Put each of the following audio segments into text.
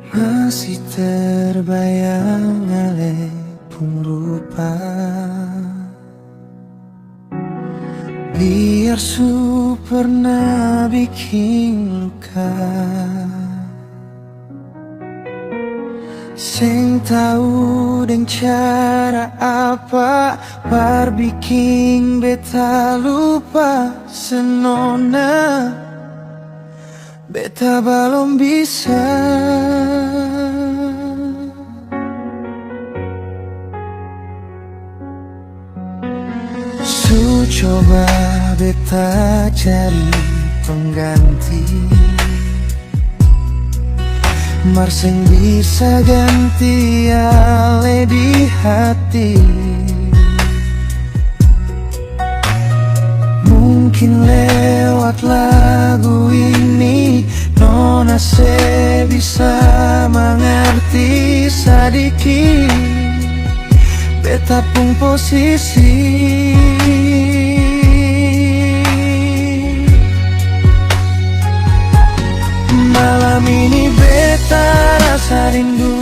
Masih terbayang alepung rupa, biar su pernah bikin luka. Sing tahu deng cara apa bar bikin beta lupa senona. Beta belum bisa. Su coba beta cari pengganti, mar sing bisa ganti ale di hati. Mungkin lewat lagu ini nona se bisa mengerti sedikit beta pun posisi. Malam ini beta rasa rindu,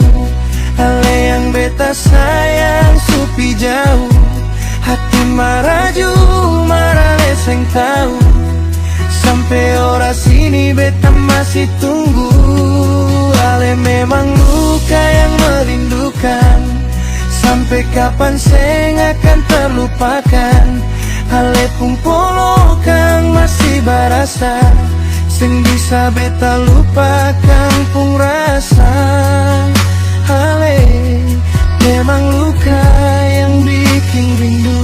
ale yang beta sayang supi jauh. Hati maraju, marah leseng tahu. Sampai ora sini beta masih tunggu. Ale memang luka yang merindukan. Sampai kapan saya akan terlupakan. Ale pun polokan masih barasa. Sing bisa beta lupakan pun rasa. Ale memang luka yang bikin rindu.